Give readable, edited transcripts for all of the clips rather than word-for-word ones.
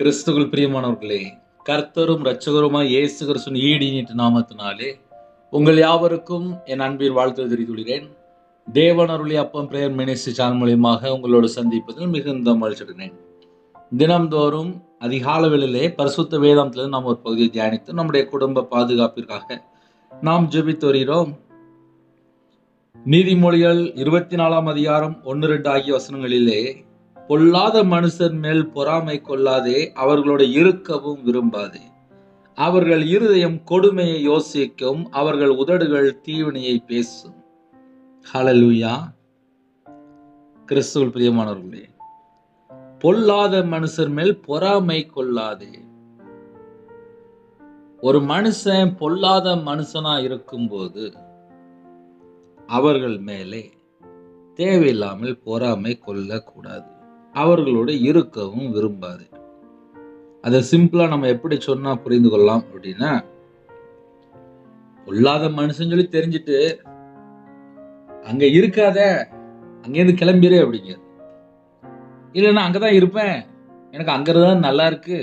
கிறிஸ்துவுக்குள் பிரியமானவர்களே, கர்த்தரும் இரட்சகருமாய் இயேசு கிறிஸ்துவின் ஈடினிட்டு நாமத்தினாலே உங்கள் யாவருக்கும் என் அன்பின் வாழ்த்து தெரிவித்துள்ளேன். தேவன் அருளிய அப்பம் பிரேயர் மினிஸ்ட்ரி சேனல் மூலியமாக உங்களோடு சந்திப்பதில் மிகுந்த மகிழ்ச்சியடைகிறேன். தினம்தோறும் அதிகால வேளையிலே பரிசுத்த வேதாந்தத்தில் நாம் ஒரு பகுதியை தியானித்து நம்முடைய குடும்ப பாதுகாப்பிற்காக நாம் ஜெபித்து வருகிறோம். நீதிமொழிகள் 24 அதிகாரம் 1-2 ஆகிய வசனங்களிலே, பொல்லாத மனுஷர் மேல் பொறாமை கொள்ளாதே, அவர்களோட இருக்கவும் விரும்பாதே. அவர்கள் இருதயம் கொடுமையை யோசிக்கும், அவர்கள் உதடுகள் தீவினையை பேசும். ஹல்லேலூயா. கிறிஸ்துவுக்குள் பிரியமானவர்களே, பொல்லாத மனுஷர் மேல் பொறாமை கொள்ளாதே. ஒரு மனுஷன் பொல்லாத மனுஷனா இருக்கும்போது அவர்கள் மேலே தேவையில்லாமல் பொறாமை கொள்ளக்கூடாது. அவர்களோட இருக்கவும் விரும்பாது. அதை சிம்பிளா நம்ம எப்படி சொன்னா புரிந்து கொள்ளலாம் அப்படின்னா, பொல்லாத மனுஷன் சொல்லி தெரிஞ்சுட்டு அங்க இருக்காத, அங்கேருந்து கிளம்பிடு அப்படிங்க. இல்லைன்னா அங்கதான் இருப்பேன், எனக்கு அங்கதான் நல்லா இருக்கு,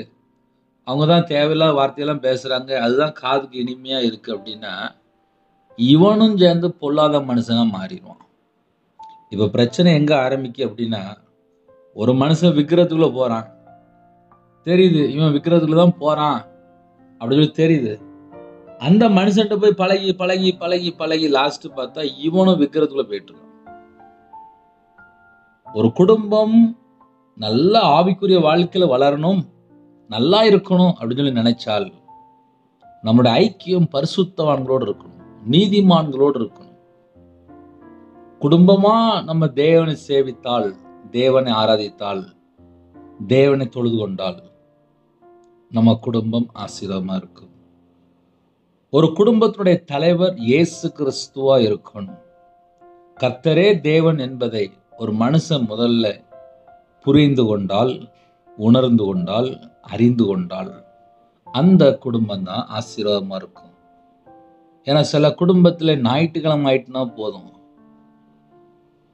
அவங்கதான் தேவையில்லாத வார்த்தையெல்லாம் பேசுறாங்க, அதுதான் காதுக்கு இனிமையா இருக்கு அப்படின்னா, இவனும் சேர்ந்து பொல்லாத மனுஷனா மாறிடுவான். இப்ப பிரச்சனை எங்க ஆரம்பிக்கு அப்படின்னா, ஒரு மனுஷன் விக்கிரத்துக்குள்ள போறான், தெரியுது இவன் விக்கிரத்துக்குள்ள தான் போறான் அப்படின்னு சொல்லி தெரியுது. அந்த மனுஷன்ட்ட போய் பழகி பழகி பழகி பழகி லாஸ்ட் பார்த்தா இவனும் விக்கிரத்துக்குள்ள போயிட்டு இருக்கான். ஒரு குடும்பம் நல்ல ஆவிக்குரிய வாழ்க்கையில வளரணும், நல்லா இருக்கணும் அப்படின்னு சொல்லி நினைச்சால் நம்முடைய ஐக்கியம் பரிசுத்தவான்களோடு இருக்கணும், நீதிமான்களோடு இருக்கணும். குடும்பமா நம்ம தேவனை சேவித்தால், தேவனை ஆராதித்தால், தேவனை தொழுது கொண்டால் நம்ம குடும்பம் ஆசீர்வாதமா இருக்கும். ஒரு குடும்பத்தினுடைய தலைவர் இயேசு கிறிஸ்துவா இருக்கணும். கர்த்தரே தேவன் என்பதை ஒரு மனுஷன் முதல்ல புரிந்து கொண்டால், உணர்ந்து கொண்டால், அறிந்து கொண்டால் அந்த குடும்பம் தான் ஆசீர்வாதமா இருக்கும். ஏன்னா சில குடும்பத்துல ஞாயிற்றுக்கிழமை ஆயிட்டுனா போதும்,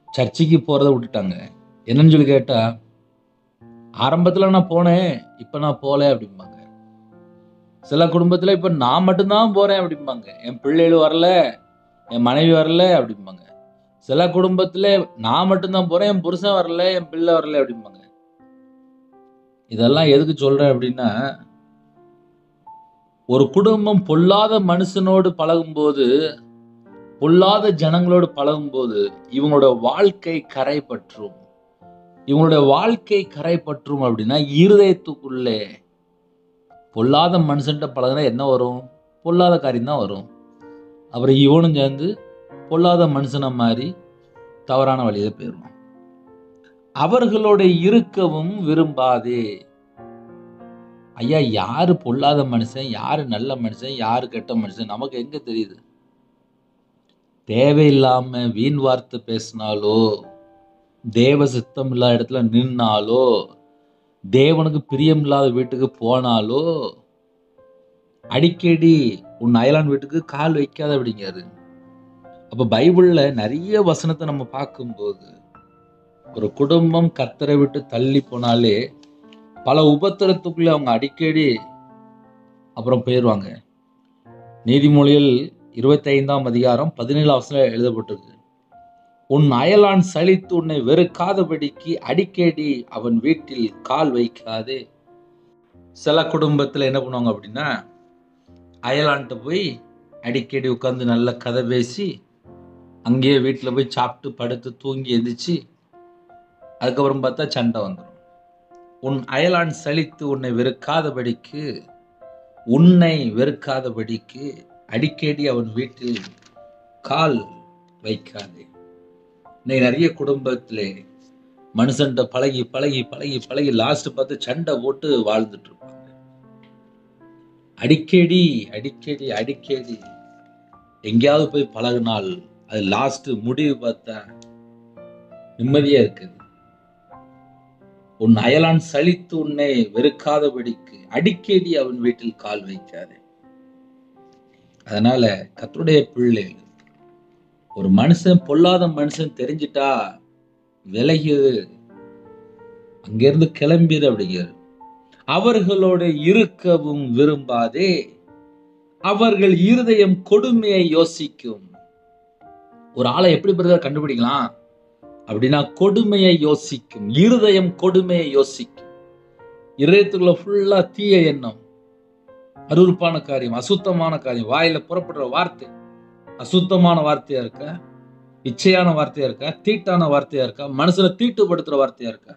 சர்ச்சைக்கு போறதை விட்டுட்டாங்க. என்னன்னு சொல்லி கேட்டா, ஆரம்பத்துல நான் போனேன், இப்ப நான் போல அப்படிம்பாங்க. சில குடும்பத்துல இப்ப நான் மட்டும்தான் போறேன் அப்படிம்பாங்க, என் பிள்ளைகள் வரல, என் மனைவி வரல அப்படிம்பாங்க. சில குடும்பத்துல நான் மட்டும்தான் போறேன், என் புருஷன் வரல, என் பிள்ளை வரல அப்படிம்பாங்க. இதெல்லாம் எதுக்கு சொல்றேன் அப்படின்னா, ஒரு குடும்பம் பொல்லாத மனுஷனோடு பழகும்போது, பொல்லாத ஜனங்களோடு பழகும்போது இவங்களோட வாழ்க்கை கரை பற்றும். இவங்களுடைய வாழ்க்கை கரை பற்றும் அப்படின்னா, இருதயத்துக்குள்ளே பொல்லாத மனுஷன்ட்ட பழகுனா என்ன வரும்? பொல்லாத காரியம் தான் வரும். அப்புறம் இவனும் சேர்ந்து பொல்லாத மனுஷனை மாதிரி தவறான வழியில போயிடுவான். அவர்களோட இருக்கவும் விரும்பாதே. ஐயா, யாரு பொல்லாத மனுஷன், யாரு நல்ல மனுஷன், யாரு கெட்ட மனுஷன் நமக்கு எங்க தெரியுது? தேவையில்லாம வீண் வார்த்தை பேசினாலோ, தேவ சித்தம் இல்லாத இடத்துல நின்னாலோ, தேவனுக்கு பிரியம் இல்லாத வீட்டுக்கு போனாலோ, அடிக்கடி உன் அயலான் வீட்டுக்கு கால் வைக்காத அப்படிங்காரு. அப்ப பைபிள்ல நிறைய வசனத்தை நம்ம பார்க்கும்போது, ஒரு குடும்பம் கர்த்தரை விட்டு தள்ளி போனாலே பல உபத்திரத்துக்குள்ள அவங்க அடிக்கடி அப்புறம் போயிடுவாங்க. நீதிமொழிகள் 25 அதிகாரம் 17 எழுதப்பட்டிருக்கு. உன் அயலான் சலித்து உன்னை வெறுக்காதபடிக்கு அடிக்கடி அவன் வீட்டில் கால் வைக்காதே. சில குடும்பத்துல என்ன பண்ணுவாங்க அப்படின்னா, அயலான்ட்டு போய் அடிக்கடி உட்கார்ந்து நல்ல கதை பேசி, அங்கேயே வீட்டுல போய் சாப்பிட்டு படுத்து தூங்கி எந்திரிச்சு அதுக்கப்புறம் பார்த்தா சண்டை வந்துடும். உன் அயலான் சலித்து உன்னை வெறுக்காதபடிக்கு அடிக்கடி அவன் வீட்டில் கால் வைக்காதே. இன்னைக்கு நிறைய குடும்பத்திலே மனுஷன்ட்ட பழகி பழகி பழகி பழகி லாஸ்ட் பார்த்து சண்டை போட்டு வாழ்ந்துட்டு இருப்பாங்க. அடிக்கடி அடிக்கடி அடிக்கடி எங்கேயாவது போய் பழகினால் அது லாஸ்ட் முடிவு பார்த்தா நிம்மதியா இருக்குது. உன் அயலான் சலித்து உன்னை வெறுக்காதபடிக்கு அடிக்கடி அவன் வீட்டில் கால் வைக்காதே. அதனால கர்த்தருடைய பிள்ளைகள், ஒரு மனுஷன் பொல்லாத மனுஷன் தெரிஞ்சிட்டா விலகி அங்கிருந்து கிளம்பிடு அப்படிங்கிறாரு. அவர்களோடு இருக்கவும் விரும்பாதே. அவர்கள் இருதயம் கொடுமையை யோசிக்கும். ஒரு ஆளை எப்படி பிரதர் கண்டுபிடிக்கலாம் அப்படின்னா, கொடுமையை யோசிக்கும். இருதயம் கொடுமையை யோசிக்கும். இருதயத்துக்குள்ள ஃபுல்லா தீய எண்ணம், அருவருப்பான காரியம், அசுத்தமான காரியம். வாயில புறப்படுற வார்த்தை அசுத்தமான வார்த்தையா இருக்கா, இச்சையான வார்த்தையா இருக்கா, தீட்டான வார்த்தையா இருக்கா, மனசுல தீட்டுப்படுத்துற வார்த்தையா இருக்கா,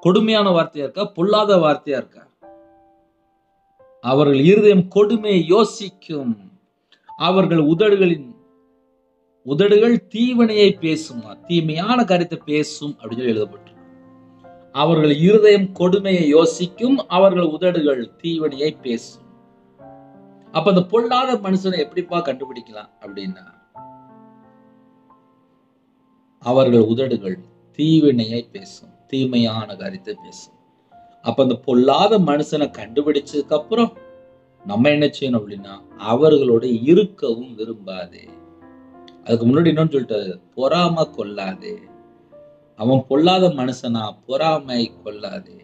கொடுமையான வார்த்தையா இருக்கா, பொல்லாத வார்த்தையா இருக்கா? அவர்கள் இருதயம் கொடுமையை யோசிக்கும். அவர்கள் உதடுகள் தீவினையை பேசும், தீமையான காரியத்தை பேசும் அப்படின்னு சொல்லி எழுதப்பட்டு. அவர்கள் இருதயம் கொடுமையை யோசிக்கும், அவர்கள் உதடுகள் தீவினையை பேசும். அப்ப அந்த பொல்லாத மனுஷனை எப்படிப்பா கண்டுபிடிக்கலாம் அப்படின்னா, அவர்கள் உதடுகள் தீவினையை பேசும், தீமையான காரியத்தை பேசும். அப்ப அந்த பொல்லாத மனுஷனை கண்டுபிடிச்சதுக்கு அப்புறம் நம்ம என்ன செய்யணும் அப்படின்னா, அவர்களோட இருக்கவும் விரும்பாதே. அதுக்கு முன்னாடி இன்னொன்னு சொல்லிட்டாரு, பொறாம கொள்ளாதே. அவன் பொல்லாத மனுஷனா, பொறாமை கொள்ளாதே.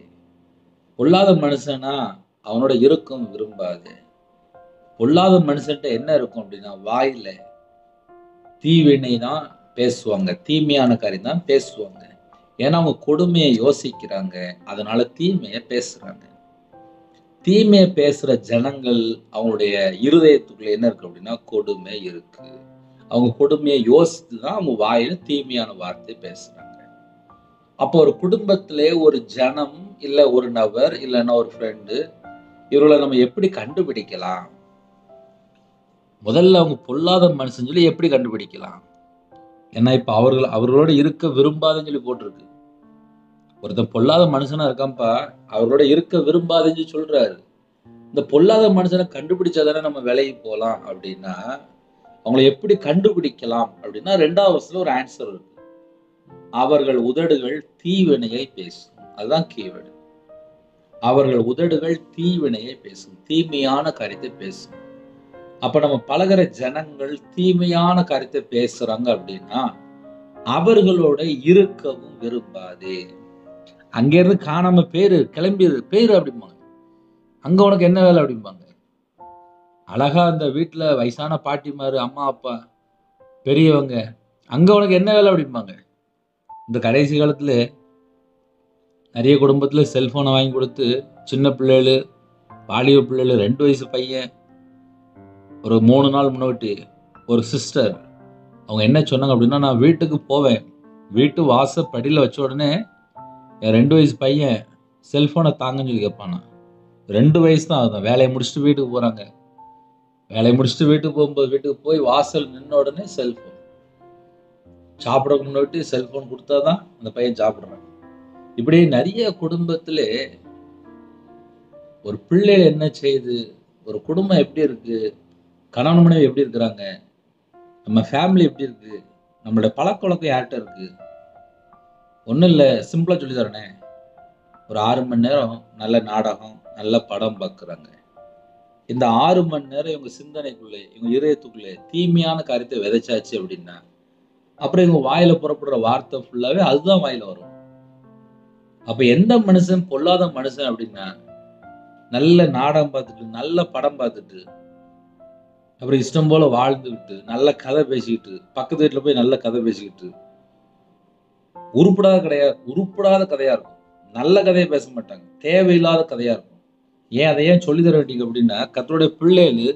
பொல்லாத மனுஷனா அவனோட இருக்கவும் விரும்பாதே. பொல்லாத மனுஷன்ட்ட என்ன இருக்கும் அப்படின்னா, வாயில தீவினை தான் பேசுவாங்க, தீமையான காரியம் தான் பேசுவாங்க. ஏன்னா அவங்க கொடுமையை யோசிக்கிறாங்க, அதனால தீமையை பேசுறாங்க. தீமையை பேசுற ஜனங்கள் அவங்களுடைய இருதயத்துக்குள்ள என்ன இருக்கு அப்படின்னா, கொடுமை இருக்கு. அவங்க கொடுமையை யோசித்துதான் அவங்க வாயில தீமையான வார்த்தை பேசுறாங்க. அப்போ ஒரு குடும்பத்திலே ஒரு ஜனம், இல்ல ஒரு நபர், இல்லைன்னா ஒரு ஃப்ரெண்டு, இவர்களை நம்ம எப்படி கண்டுபிடிக்கலாம்? முதல்ல அவங்க பொல்லாத மனுஷன் சொல்லி எப்படி கண்டுபிடிக்கலாம்? ஏன்னா இப்ப அவர்களோட இருக்க விரும்பாதுன்னு சொல்லி போட்டிருக்கு. ஒருத்தன் பொல்லாத மனுஷனா இருக்கான்ப்பா, அவர்களோட இருக்க விரும்பாதுன்னு சொல்றாரு. இந்த பொல்லாத மனுஷனை கண்டுபிடிச்சாதானே நம்ம விலகி போலாம் அப்படின்னா, அவங்களை எப்படி கண்டுபிடிக்கலாம் அப்படின்னா, 2வது வசனத்துல ஒரு ஆன்சர் இருக்கு. அவர்கள் உதடுகள் தீவினையை பேசும். அதுதான் கீவேர்டு. அவர்கள் உதடுகள் தீவினையை பேசும், தீமையான காரியத்தை பேசும். அப்ப நம்ம பழகிற ஜனங்கள் தீமையான காரியத்தை பேசுறாங்க அப்படின்னா, அவர்களோட இருக்கவும் விரும்பாதே. அங்க இருந்து காணாம கிளம்பியது பேரு அப்படிம்பாங்க. அங்க உனக்கு என்ன வேலை அப்படிம்பாங்க. அழகா அந்த வீட்டுல வயசான பாட்டிமாரு, அம்மா அப்பா, பெரியவங்க, அங்க உனக்கு என்ன வேலை அப்படிம்பாங்க. இந்த கடைசி காலத்துல நிறைய குடும்பத்துல செல்போனை வாங்கி கொடுத்து, சின்ன பிள்ளைகள், வாலிப பிள்ளைகள், 2 வயசு பையன், ஒரு 3 நாள் முன்னாடி ஒரு சிஸ்டர் அவங்க என்ன சொன்னாங்க அப்படின்னா, நான் வீட்டுக்கு போவேன், வீட்டு வாசப்படியில் வச்ச உடனே என் 2 வயசு பையன் செல்போனை தாங்கன்னு சொல்லி கேட்பானா. 2 வயசு தான் ஆகுதான். வேலையை முடிச்சுட்டு வீட்டுக்கு போறாங்க. வேலையை முடிச்சுட்டு வீட்டுக்கு போகும்போது, வீட்டுக்கு போய் வாசல் நின்ன உடனே செல்போன். சாப்பிட முன்னாடி செல்போன் கொடுத்தாதான் அந்த பையன் சாப்பிடுறான். இப்படி நிறைய குடும்பத்துல ஒரு பிள்ளைகள் என்ன செய்யுது, ஒரு குடும்பம் எப்படி இருக்கு, கணவன் மனைவி எப்படி இருக்கிறாங்க, நம்ம ஃபேமிலி எப்படி இருக்கு, நம்மளோட பழக்க வழக்கம் யார்கிட்ட இருக்கு. ஒன்றும் இல்லை, சிம்பிளா சொல்லி தரனே, ஒரு 6 மணி நேரம் நல்ல நாடகம், நல்ல படம் பார்க்குறாங்க. இந்த 6 மணி நேரம் இவங்க சிந்தனைக்குள்ளே, இவங்க இதயத்துக்குள்ளே தீமையான காரியத்தை விதைச்சாச்சு அப்படின்னா, அப்புறம் இவங்க வாயில புறப்படுற வார்த்தை ஃபுல்லாவே அதுதான் வாயில வரும். அப்ப எந்த மனுஷன் பொல்லாத மனுஷன் அப்படின்னா, நல்ல நாடகம் பார்த்துட்டு, நல்ல படம் பார்த்துட்டு, அப்புறம் இஷ்டம் போல வாழ்ந்துகிட்டு, நல்ல கதை பேசிக்கிட்டு, பக்கத்து வீட்டுல போய் நல்ல கதை பேசிக்கிட்டு, உருப்படாத கதையா இருக்கும். நல்ல கதையை பேச மாட்டாங்க, தேவையில்லாத கதையா இருக்கும். ஏன் அதை ஏன் சொல்லி தர வேண்டிய அப்படின்னா, கர்த்தருடைய பிள்ளைகள்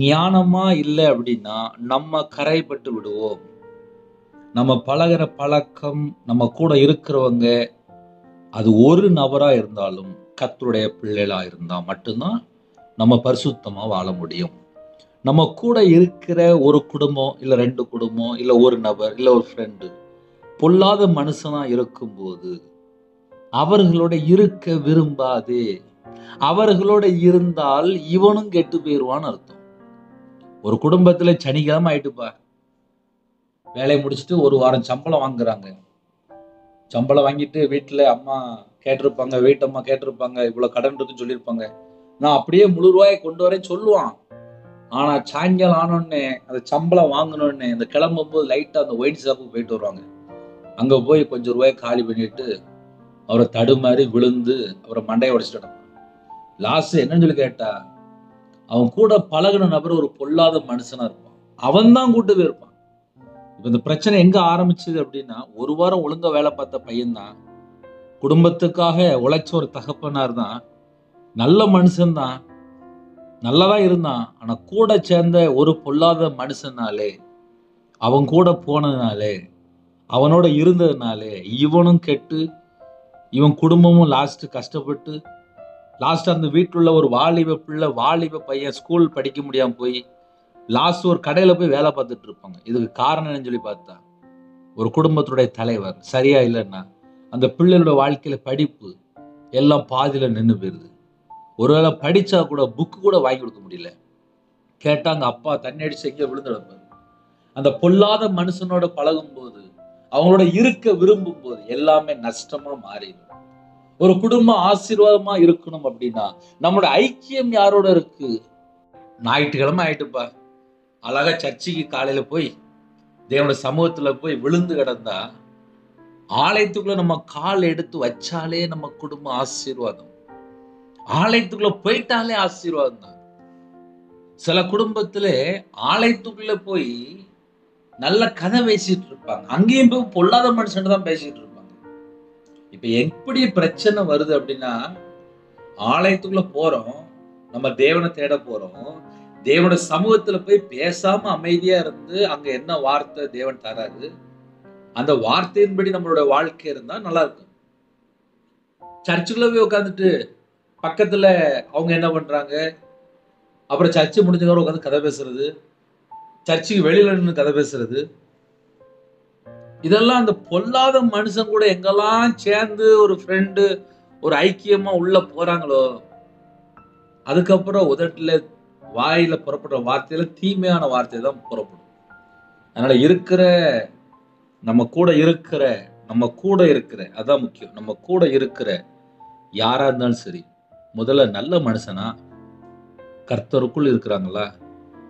ஞானமா இல்லை அப்படின்னா நம்ம கரைப்பட்டு விடுவோம். நம்ம பழகிற பழக்கம், நம்ம கூட இருக்கிறவங்க, அது ஒரு நபரா இருந்தாலும் கர்த்தருடைய பிள்ளைகளா இருந்தா மட்டும்தான் நம்ம பரிசுத்தமா வாழ முடியும். நம்ம கூட இருக்கிற ஒரு குடும்பம், இல்ல 2 குடும்பம், இல்ல ஒரு நபர், இல்ல ஒரு ஃப்ரெண்டு பொல்லாத மனுஷனா இருக்கும்போது அவர்களோட இருக்க விரும்பாதே. அவர்களோட இருந்தால் இவனும் கெட்டு போயிருவான்னு அர்த்தம். ஒரு குடும்பத்துல சனிக்கிழமை ஆயிட்டுப்பா, வேலையை முடிச்சுட்டு 1 வாரம் சம்பளம் வாங்குறாங்க. சம்பளம் வாங்கிட்டு வீட்டுல அம்மா கேட்டிருப்பாங்க, வீட்டம்மா கேட்டிருப்பாங்க, இவ்வளவு கடன் இருக்குன்னு சொல்லியிருப்பாங்க. நான் அப்படியே முழு ரூபாயை கொண்டு வரேன் சொல்லுவான். ஆனா சாயங்காலம் ஆனோடனே அந்த சம்பளம் வாங்கினோடனே இந்த கிளம்பும் போது லைட்டா அந்த ஒயிட் ஷாப்புக்கு போயிட்டு வருவாங்க. அங்க போய் கொஞ்சம் ரூபாய் காலி பண்ணிட்டு அவரை தடுமாறி விழுந்து அவரை மண்டையை உடைச்சிட்டு லாஸ்ட் என்னன்னு சொல்லி கேட்டா, அவன் கூட பழகுன நபர் ஒரு பொல்லாத மனுஷனா இருப்பான். அவன் தான் கூட்டு போயிருப்பான். இப்ப இந்த பிரச்சனை எங்க ஆரம்பிச்சது அப்படின்னா, ஒரு வாரம் ஒழுங்கா வேலை பார்த்த பையன் தான், குடும்பத்துக்காக உழைச்ச ஒரு தகப்பனார் தான், நல்ல மனுஷன் தான், நல்லாதான் இருந்தான். ஆனா கூட சேர்ந்த ஒரு பொல்லாத மனுஷனாலே, அவன் கூட போனதுனாலே, அவனோட இருந்ததுனாலே இவனும் கெட்டு, இவன் குடும்பமும் லாஸ்ட் கஷ்டப்பட்டு, லாஸ்ட் அந்த வீட்டுல உள்ள ஒரு வாலிப பிள்ளை, வாலிப பையன் ஸ்கூல் படிக்க முடியாம போய் லாஸ்ட் ஒரு கடையில போய் வேலை பார்த்துட்டு இருப்பாங்க. இதுக்கு காரணம் என்னன்னு சொல்லி பார்த்தா, ஒரு குடும்பத்துடைய தலைவர் சரியா இல்லைன்னா அந்த பிள்ளையோட வாழ்க்கையில படிப்பு எல்லாம் பாதியில நின்று போயிருது. ஒருவேளை படிச்சா கூட புக்கு கூட வாங்கி கொடுக்க முடியல. கேட்டாங்க அப்பா தண்ணி அடிச்சு எங்கே விழுந்துடப்பாரு. அந்த பொல்லாத மனுஷனோட பழகும் போது, அவங்களோட இருக்க விரும்பும் போது எல்லாமே நஷ்டமா மாறிடும். ஒரு குடும்பம் ஆசீர்வாதமா இருக்கணும் அப்படின்னா நம்மளோட ஐக்கியம் யாரோட இருக்கு? ஞாயிற்றுக்கிழமை ஆயிட்டுப்பா, அழகா சர்ச்சுக்கு காலையில போய் தேவனுடைய சமூகத்துல போய் விழுந்து கிடந்தா, ஆலயத்துக்குள்ள நம்ம கால் எடுத்து வச்சாலே நம்ம குடும்பம் ஆசீர்வாதம். ஆலயத்துக்குள்ள போயிட்டாலே ஆசீர்வாதம் தான். சில குடும்பத்துல ஆலயத்துக்குள்ள போய் நல்ல கதை பேசிட்டு இருப்பாங்க, அங்கேயும் போய் பொல்லாத மனுஷன் தான் பேசிட்டு இருப்பாங்க. இப்ப எப்படி பிரச்சனை வருது அப்படின்னா, ஆலயத்துக்குள்ள போறோம், நம்ம தேவனை தேட போறோம், தேவனோட சமூகத்துல போய் பேசாம அமைதியா இருந்து அங்க என்ன வார்த்தை தேவன் தராரு, அந்த வார்த்தையின்படி நம்மளோட வாழ்க்கை இருந்தா நல்லா இருக்கும். சர்ச்சுக்குள்ள போய் உட்காந்துட்டு பக்கத்துல அவங்க என்ன பண்றாங்க, அப்புறம் சர்ச்சு முடிஞ்சவரை உட்காந்து கதை பேசுறது, சர்ச்சுக்கு வெளியில நின்று கதை பேசுறது, இதெல்லாம் அந்த பொல்லாத மனுஷன் கூட எங்கெல்லாம் சேர்ந்து ஒரு ஃப்ரெண்டு ஒரு ஐக்கியமா உள்ள போறாங்களோ, அதுக்கப்புறம் உதட்டுல வாயில புறப்படுற வார்த்தையில தீமையான வார்த்தை தான் புறப்படும். அதனால நம்ம கூட இருக்கிற அதான் முக்கியம். நம்ம கூட இருக்கிற யாரா இருந்தாலும் சரி, முதல்ல நல்ல மனுஷனா, கர்த்தருக்குள் இருக்கிறாங்களா,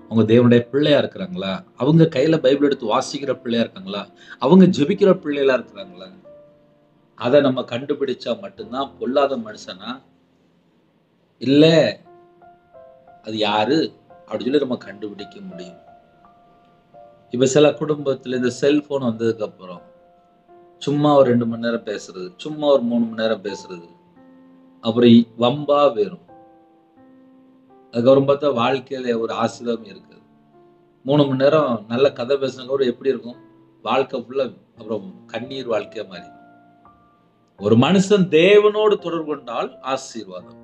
அவங்க தேவனுடைய பிள்ளையா இருக்கிறாங்களா, அவங்க கையில பைபிள் எடுத்து வாசிக்கிற பிள்ளையா இருக்காங்களா, அவங்க ஜெபிக்கிற பிள்ளைகளா இருக்கிறாங்களா, அதை நம்ம கண்டுபிடிச்சா மட்டும்தான் பொல்லாத மனுஷனா இல்ல அது யாரு அப்படின்னு சொல்லி நம்ம கண்டுபிடிக்க முடியும். இப்ப சில குடும்பத்துல இந்த செல்போன் வந்ததுக்கு அப்புறம் சும்மா ஒரு 2 மணி நேரம் பேசுறது, சும்மா ஒரு 3 மணி நேரம் பேசுறது, அப்புறம் வம்பா வேறும். அதுக்கப்புறம் பார்த்தா வாழ்க்கையில ஒரு ஆசீர்வாதம் இருக்குது. 3 மணி நேரம் நல்ல கதை பேசுனதுக்கு அப்புறம் எப்படி இருக்கும்? வாழ்க்கை ஃபுல்லா அப்புறம் கண்ணீர் வாழ்க்கையா மாறி. ஒரு மனுஷன் தேவனோடு தொடர்பு கொண்டால் ஆசீர்வாதம்.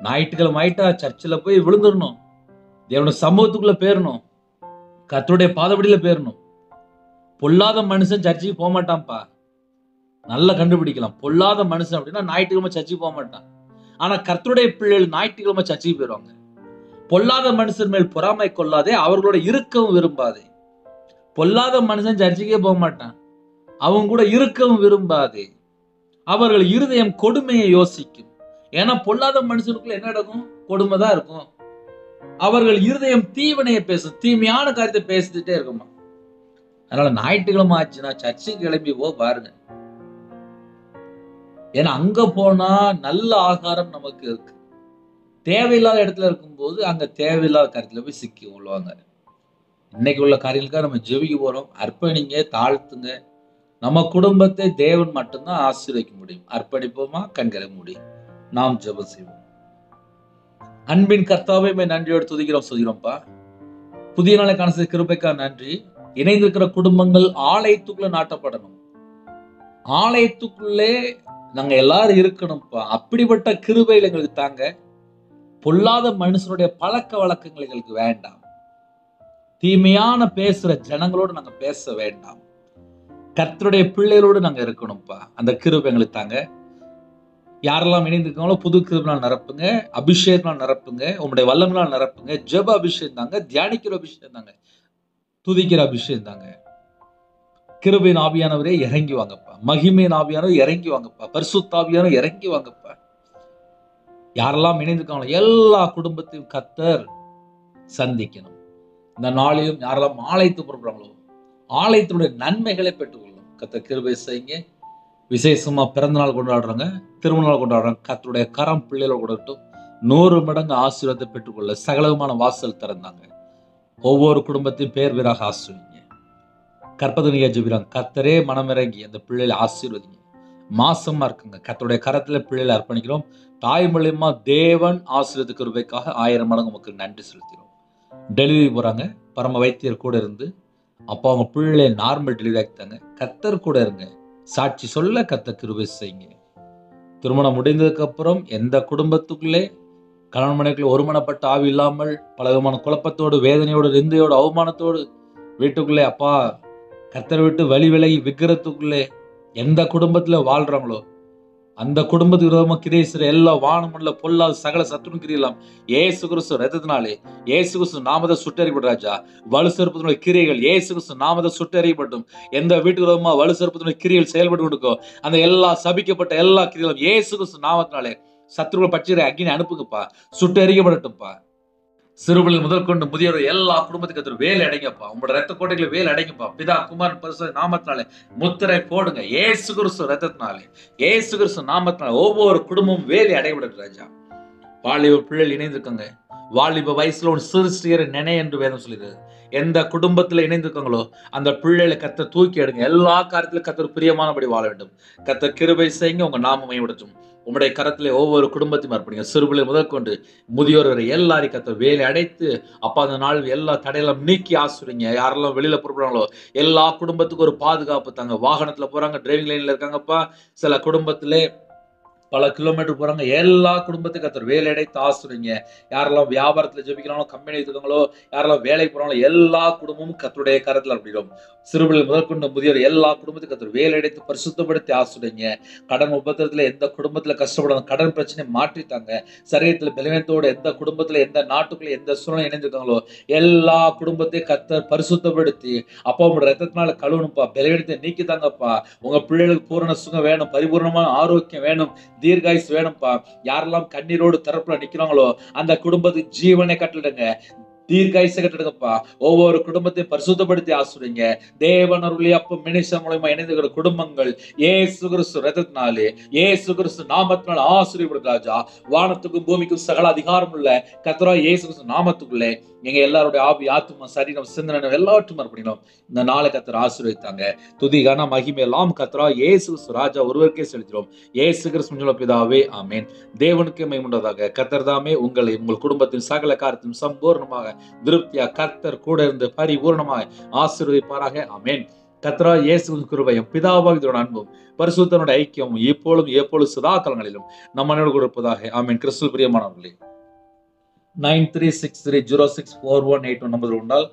ஞாயிற்றுக்கிழமை ஆயிட்டா சர்ச்சில் போய் விழுந்துடணும், தேவனோட சமூகத்துக்குள்ள பேரணும், கர்த்தருடைய பாதபடியில பேரணும். பொல்லாத மனுஷன் சர்ச்சுக்கு போக மாட்டான்ப்பா. நல்லா கண்டுபிடிக்கலாம். பொல்லாத மனுஷன் அப்படின்னா ஞாயிற்றுக்கிழமை சர்ச்சுக்கு போக மாட்டான். ஆனா கர்த்தருடைய பிள்ளைகள் ஞாயிற்றுக்கிழமை சர்ச்சுக்கு போயிடுவாங்க. பொல்லாத மனுஷன் மேல் பொறாமை கொள்ளாதே, அவர்களோட இருக்கவும் விரும்பாதே. பொல்லாத மனுஷன் சர்ச்சுக்கே போக மாட்டான், அவங்க கூட இருக்கவும் விரும்பாதே. அவர்கள் இருதயம் கொடுமையை யோசிக்கும். ஏன்னா பொல்லாத மனுஷனுக்குள்ள என்ன நடக்கும்? கொடுமை தான் இருக்கும். அவர்கள் இருதயம் தீவனையை பேசும், தீமையான காரியத்தை பேசிட்டே இருக்குமா. அதனால ஞாயிற்றுக்கிழமை ஆச்சுன்னா சர்ச்சுக்கு கிளம்பி பாருங்க. ஏன்னா அங்க போனா நல்ல ஆகாரம் நமக்கு இருக்கு. தேவையில்லாத இடத்துல இருக்கும்போது அங்க தேவையில்லாத காரியத்துல போய் சிக்கி கொள்வாங்க. இன்னைக்கு உள்ள காரியங்களுக்காக நம்ம ஜெபிக்க போறோம். அர்ப்பணிங்க, தாழ்த்துங்க. நம்ம குடும்பத்தை தேவன் மட்டும்தான் ஆசீர்வதிக்க முடியும். அர்ப்பணிப்போமா? கண்களை மூடி நாம் ஜெபம் செய்வோம். அன்பின் கர்த்தாவே, நன்றியோடு துதிக்கிறோம், சொல்கிறோம்ப்பா. புதிய நாளைக்கான கிருபைக்கா நன்றி. இணைந்திருக்கிற குடும்பங்கள் ஆலயத்துக்குள்ள நாட்டப்படணும். ஆலயத்துக்குள்ளே நாங்க எல்லாரும் இருக்கணும்ப்பா. அப்படிப்பட்ட கிருபைகள் எங்களுக்கு தாங்க. பொல்லாத மனுஷனுடைய பழக்க வழக்கங்கள் எங்களுக்கு வேண்டாம். தீமையான பேசுற ஜனங்களோடு நாங்க பேச வேண்டாம். கர்த்தருடைய பிள்ளைகளோடு நாங்க இருக்கணும்ப்பா. அந்த கிருபை எங்களுக்கு தாங்க. யாரெல்லாம் இணைந்திருக்காங்களோ புது கிருபையால் நிரப்புங்க, அபிஷேகத்தால் நிரப்புங்க, உங்களுடைய வல்லமையால் நிரப்புங்க. ஜெப அபிஷேகம் தாங்க, தியானிக்கிற அபிஷேகம் தாங்க, துதிக்கிற அபிஷேகம் தாங்க. கிருபையின் ஆவியானவரே இறங்கி வாங்கப்பா. மகிமையின் ஆவியானவர் இறங்கி வாங்கப்பா. பரிசுத்த ஆவியானவர் இறங்கி வாங்கப்பா. யாரெல்லாம் இணைந்திருக்காங்களோ எல்லா குடும்பத்தையும் கர்த்தர் சந்திக்கணும். இந்த நாளையும் யாரெல்லாம் ஆலயத்துக்கு புறப்படுறாங்களோ ஆலயத்தினுடைய நன்மைகளை பெற்றுக்கொள்ளும். கர்த்தர் கிருபை செய்யுங்க. விசேஷமா பிறந்த நாள் கொண்டாடுறாங்க, திருமண நாள் கொண்டாடுறாங்க, கர்த்தருடைய கரம் பிள்ளைகளோட கொண்டாடட்டும். 100 மடங்கு ஆசீர்வாதத்தை பெற்றுக்கொள்ள சகலமான வாசல் திறந்தாங்க. ஒவ்வொரு குடும்பத்தையும் பேர் பேராக ஆசீர்வதிங்க. கற்பதனியா ஜெபிக்கிறாங்க, கர்த்தரே மனமிறங்கி அந்த பிள்ளைகளை ஆசீர்வதிங்க. மாசமா இருக்குங்க, கர்த்தருடைய கரத்துல பிள்ளைகளை அர்ப்பணிக்கிறோம். தாய் மூலியமா தேவன் ஆசீர்வாத கிருபைக்காக 1000 மடங்கு நமக்கு நன்றி செலுத்தினோம். டெலிவரி போறாங்க, பரம வைத்தியர் கூட இருந்து அப்போ அவங்க பிள்ளையை நார்மல் டெலிவரி ஆக்கிட்டாங்க. கர்த்தர் கூட இருங்க, சாட்சி சொல்ல கர்த்தர் கிருபை செய்யுங்க. திருமணம் முடிந்ததுக்கு அப்புறம் எந்த குடும்பத்துக்குள்ளே கணவன் மனைவிக்குள்ள ஒருமனப்பட்ட ஆவி இல்லாமல் பல விதமான குழப்பத்தோடு, வேதனையோடு, நிந்தையோடு, அவமானத்தோடு வீட்டுக்குள்ளே அப்பா கர்த்தரை விட்டு வழி விலகி விக்கிரத்துக்குள்ளே எந்த குடும்பத்துல வாழ்றாங்களோ அந்த குடும்பத்துக்கு விரோதமா கிரியை செய்ற எல்லா வானமண்டல பொல்லாத சகல சத்துரு கிரியெல்லாம் ஏசு கிறிஸ்து ரத்தத்தினாலே ஏசு கிறிஸ்து நாமத்தை சுட்டறியப்படும். ராஜா, வலு செருப்பத்தினுடைய கிரியைகள் ஏசு கிறிஸ்து நாமத்தை சுட்டறியப்படும். எந்த வீட்டுக்கு விரோதமா வலு செருப்பத்தினுடைய கிரியைகள் செயல்பட்டு கொடுக்கோ அந்த எல்லா சபிக்கப்பட்ட எல்லா கிரியைகளும் ஏசு கிறிஸ்து நாமத்தினாலே சத்துருவை பட்சிற அக்கினி அனுப்புங்கப்பா, சுட்டு எறியப்படட்டும்ப்பா. சிறுபிள்ளை முதல் கொண்டு முதியோர் எல்லா குடும்பத்துக்கு வேலை அடைங்கப்பா. உங்களோட ரத்த கோட்டைகளை வேலை அடைங்கப்பா. பிதா குமாரன் பரிசுத்த நாமத்தினாலே முத்திரை போடுங்க. ஏசு கிறிஸ்து ரத்தத்தினாலே ஏசு கிறிஸ்து நாமத்தினாலே ஒவ்வொரு குடும்பமும் வேலை அடைபடுது. ராஜா, வாலிப பிள்ளைகள் இணைந்திருக்காங்க. வாலிப வயசுல ஒரு சிறுஸ்டியரை நினை என்று வேதம் சொல்லிடுது. எந்த குடும்பத்துல இணைந்திருக்காங்களோ அந்த பிள்ளைகளை கர்த்தர் தூக்கி எடுங்க. எல்லா காரியத்திலும் கர்த்தர் பிரியமானபடி வாழ வேண்டும். கர்த்தர் கிருபை செய்யுங்க. உங்க நாமம் மேம்படுத்தும். உங்களுடைய கரத்திலே ஒவ்வொரு குடும்பத்தையும் அர்ப்பணிங்க. சிறுபிள்ளை முதல் கொண்டு முதியோர் வரை எல்லாரையும் கர்த்தர் வேலை அடைத்து அப்பா அந்த நாள் எல்லா தடையெல்லாம் நீக்கி ஆசுறீங்க. யாரெல்லாம் வெளியில புறப்படுறாங்களோ எல்லா குடும்பத்துக்கும் ஒரு பாதுகாப்பு தாங்க. வாகனத்துல போறாங்க, டிரைவிங் லைன்ல இருக்காங்கப்பா. சில குடும்பத்திலே பல கிலோமீட்டர் போறாங்க. எல்லா குடும்பத்துக்கு கர்த்தர் வேலை அடைத்து ஆசுறீங்க. யாரெல்லாம் வியாபாரத்துல ஜெபிக்கிறாங்களோ, கம்பெனி இருக்காங்களோ, யாரெல்லாம் வேலைக்கு போறாங்களோ எல்லா குடும்பமும் கர்த்தருடைய கரத்துல அப்படிடும். சிறுபிள்ளை முதல் கொண்டு முதியோர் எல்லா குடும்பத்துக்கு கர்த்தர் வேலை அடைத்து பரிசுத்தப்படுத்தி ஆசுறீங்க. கடன் உபத்திரத்துல எந்த குடும்பத்துல கஷ்டப்படாத கடன் பிரச்சனை மாற்றித்தாங்க. சரீரத்துல பலவீனத்தோடு எந்த குடும்பத்துல எந்த நாட்டுக்குள்ள எந்த சூழ்நிலை இணைந்திருக்காங்களோ எல்லா குடும்பத்தையும் கர்த்தர் பரிசுத்தப்படுத்தி அப்பா உங்களோட ரத்தத்தினால கழுவணும்ப்பா. பலவீனத்தை நீக்கித்தாங்கப்பா. உங்க பிள்ளைகளுக்கு பூரண சுகம் வேணும், பரிபூர்ணமான ஆரோக்கியம் வேணும், தீர்காயுஸ் வேணும்ப்பா. யாரெல்லாம் கண்ணீரோடு தரப்புல நிக்கிறாங்களோ அந்த குடும்பத்துக்கு ஜீவனை கட்டளிடுங்க, தீர்காயுசை கட்டளிடுங்கப்பா. ஒவ்வொரு குடும்பத்தையும் பரிசுத்தப்படுத்தி ஆசுறீங்க. தேவன் அருளி அப்ப மினிஷன் மூலமா இணைந்துகிற குடும்பங்கள் ஏசு கிறிஸ்து ரத்தத்தினாலே ஏசு கிறிஸ்து நாமத்தினால ஆசீர்வதிக்கப்படும். ராஜா, வானத்துக்கும் பூமிக்கும் சகல அதிகாரம் உள்ள கர்த்தராகிய இயேசு கிறிஸ்து நாமத்துக்குள்ளே எங்க எல்லாருடைய ஆவி, ஆத்துமா, சரீரம், சிந்தனை எல்லாவற்றும் அர்ப்பணிக்கிறோம். இந்த நாளை கர்த்தர் ஆசீர்வதித்தாங்க. துதி கன மகிமை எல்லாம் கர்த்தராகிய இயேசு கிறிஸ்து ராஜா ஒருவருக்கே செலுத்துகிறோம். இயேசு கிறிஸ்து பிதாவே, ஆமென். தேவனுக்கு மகிமை உண்டாவதாக. கர்த்தர் தாமே உங்களை உங்கள் குடும்பத்தின் சகல காரியத்தையும் சம்பூர்ணமாக திருப்தியா கர்த்தர் கூட இருந்து பரிபூர்ணமாக ஆசீர்வதிப்பாராக. ஆமென். கர்த்தராகிய இயேசுவின் கிருபையும் பிதாவாகிய அன்பும் பரிசுத்தனுடைய ஐக்கியமும் எப்பொழுதும் சதா காலங்களிலும் நம்ம கூட இருப்பதாக. ஆமென். கிறிஸ்துவில் பிரியமானவர்களே, 9363064181 நம்பர் உண்டால்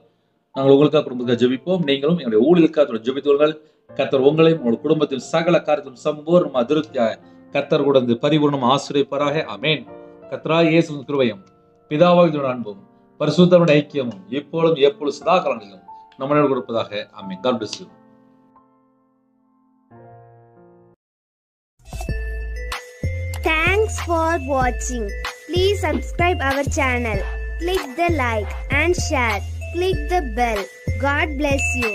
நாங்கள் உங்களுக்காக குடும்பத்துக்காக ஜெபிப்போம். நீங்களும் எங்களுடைய ஊழியர்களுக்காக ஜெபித்துள்ளார்கள். கர்த்தர் உங்களையும் உங்கள் குடும்பத்தில் சகல காரியத்திலும் சம்பூர்ணமாக திருப்தியாக கர்த்தர் கூட இருந்து பரிபூர்ணமாக ஆசீர்வதிப்பாராக. ஆமென். கர்த்தராகிய இயேசுவின் கிருபையும் பிதாவாகிய அன்பும் பரிசுத்தனுடைய ஐக்கியமும் எப்பொழுதும் சதா காலங்களிலும் நம்மளோடு கொடுப்பதாக. ஆமென். God bless you. Thanks for watching. Please subscribe our channel. Click the like and share. Click the bell. God bless you.